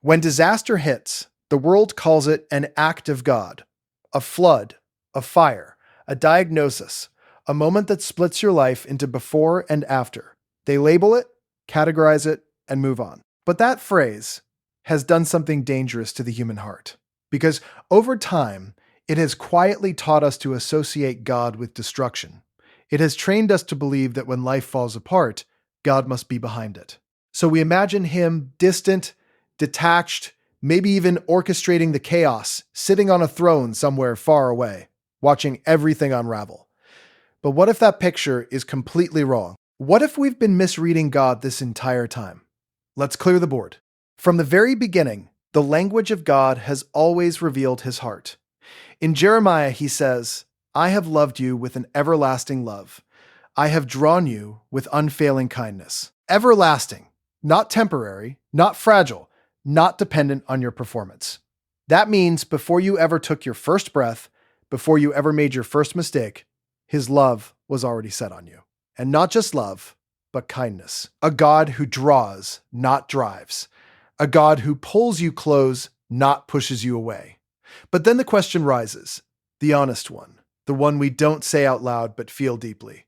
When disaster hits, the world calls it an act of God, a flood, a fire, a diagnosis, a moment that splits your life into before and after. They label it, categorize it, and move on. But that phrase has done something dangerous to the human heart, because over time, it has quietly taught us to associate God with destruction. It has trained us to believe that when life falls apart, God must be behind it. So we imagine him distant, detached, maybe even orchestrating the chaos, sitting on a throne somewhere far away, watching everything unravel. But what if that picture is completely wrong? What if we've been misreading God this entire time? Let's clear the board. From the very beginning, the language of God has always revealed his heart. In Jeremiah, he says, "I have loved you with an everlasting love. I have drawn you with unfailing kindness." Everlasting, not temporary, not fragile, not dependent on your performance. That means before you ever took your first breath, before you ever made your first mistake, his love was already set on you. And not just love, but kindness. A God who draws, not drives. A God who pulls you close, not pushes you away. But then the question rises, the honest one, the one we don't say out loud but feel deeply.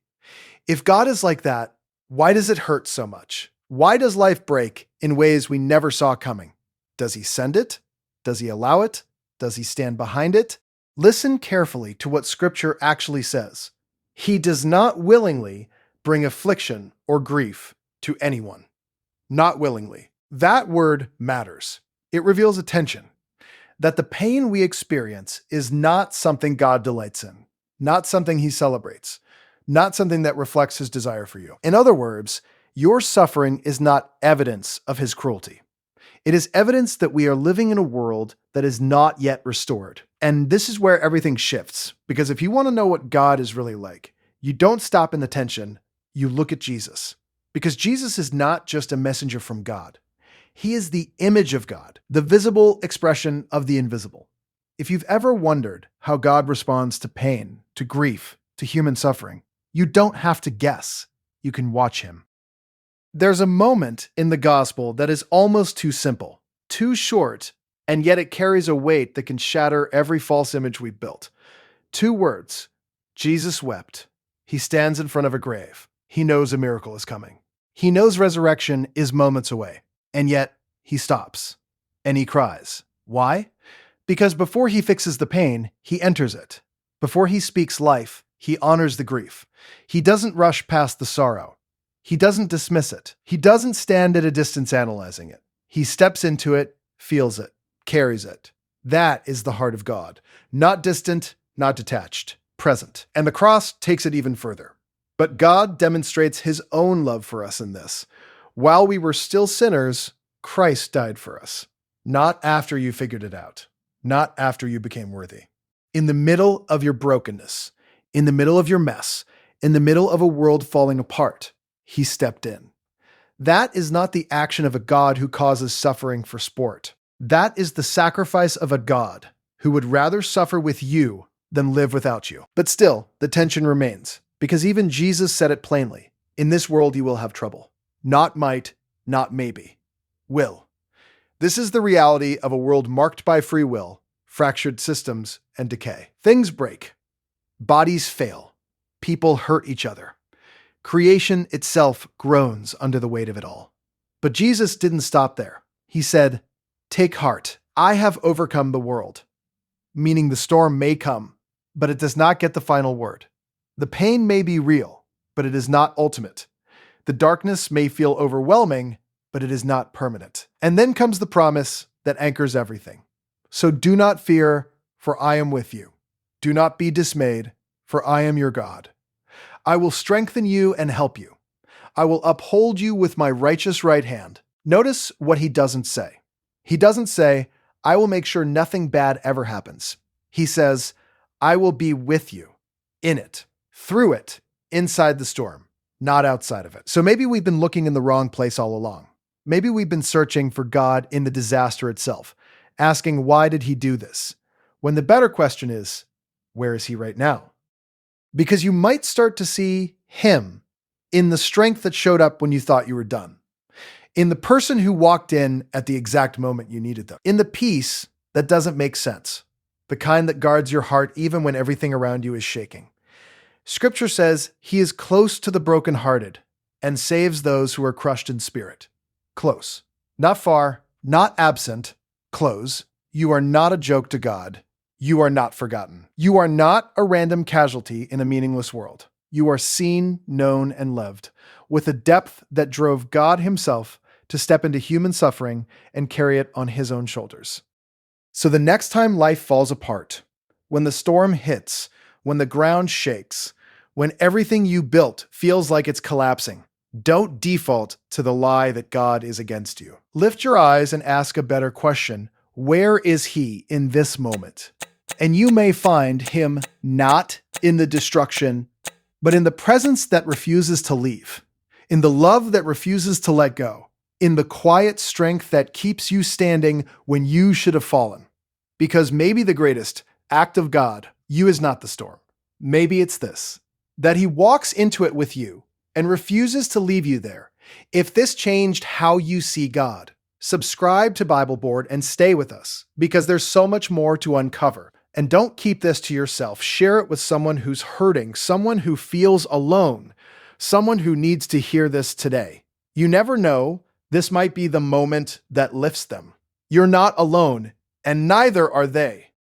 If God is like that, why does it hurt so much? Why does life break in ways we never saw coming? Does he send it? Does he allow it? Does he stand behind it? Listen carefully to what Scripture actually says. He does not willingly bring affliction or grief to anyone. Not willingly. That word matters. It reveals a tension. That the pain we experience is not something God delights in, not something he celebrates, not something that reflects his desire for you. In other words, your suffering is not evidence of his cruelty. It is evidence that we are living in a world that is not yet restored. And this is where everything shifts, because if you want to know what God is really like, you don't stop in the tension, you look at Jesus. Because Jesus is not just a messenger from God. He is the image of God, the visible expression of the invisible. If you've ever wondered how God responds to pain, to grief, to human suffering, you don't have to guess. You can watch him. There's a moment in the gospel that is almost too simple, too short, and yet it carries a weight that can shatter every false image we've built. 2 words. Jesus wept. He stands in front of a grave. He knows a miracle is coming. He knows resurrection is moments away. And yet, he stops. And he cries. Why? Because before he fixes the pain, he enters it. Before he speaks life, he honors the grief. He doesn't rush past the sorrow. He doesn't dismiss it. He doesn't stand at a distance analyzing it. He steps into it, feels it, carries it. That is the heart of God. Not distant, not detached, present. And the cross takes it even further. But God demonstrates his own love for us in this. While we were still sinners, Christ died for us. Not after you figured it out. Not after you became worthy. In the middle of your brokenness, in the middle of your mess, in the middle of a world falling apart, he stepped in. That is not the action of a God who causes suffering for sport. That is the sacrifice of a God who would rather suffer with you than live without you. But still, the tension remains, because even Jesus said it plainly. In this world you will have trouble. Not might, not maybe. Will. This is the reality of a world marked by free will, fractured systems, and decay. Things break. Bodies fail. People hurt each other. Creation itself groans under the weight of it all. But Jesus didn't stop there. He said, "Take heart. I have overcome the world." Meaning the storm may come, but it does not get the final word. The pain may be real, but it is not ultimate. The darkness may feel overwhelming, but it is not permanent. And then comes the promise that anchors everything. So do not fear, for I am with you. Do not be dismayed, for I am your God. I will strengthen you and help you. I will uphold you with my righteous right hand. Notice what he doesn't say. He doesn't say, I will make sure nothing bad ever happens. He says, I will be with you, in it, through it, inside the storm, not outside of it. So maybe we've been looking in the wrong place all along. Maybe we've been searching for God in the disaster itself, asking, why did he do this? When the better question is, where is he right now? Because you might start to see him in the strength that showed up when you thought you were done, in the person who walked in at the exact moment you needed them, in the peace that doesn't make sense, the kind that guards your heart even when everything around you is shaking. Scripture says he is close to the brokenhearted and saves those who are crushed in spirit. Close. Not far, not absent, close. You are not a joke to God. You are not forgotten. You are not a random casualty in a meaningless world. You are seen, known, and loved with a depth that drove God himself to step into human suffering and carry it on his own shoulders. So the next time life falls apart, when the storm hits, when the ground shakes, when everything you built feels like it's collapsing, don't default to the lie that God is against you. Lift your eyes and ask a better question. Where is he in this moment? And you may find him not in the destruction, but in the presence that refuses to leave, in the love that refuses to let go, in the quiet strength that keeps you standing when you should have fallen. Because maybe the greatest act of God, you is not the storm. Maybe it's this, that he walks into it with you and refuses to leave you there. If this changed how you see God, subscribe to Bible Board and stay with us, because there's so much more to uncover. And don't keep this to yourself. Share it with someone who's hurting, someone who feels alone, someone who needs to hear this today. You never know, this might be the moment that lifts them. You're not alone, and neither are they.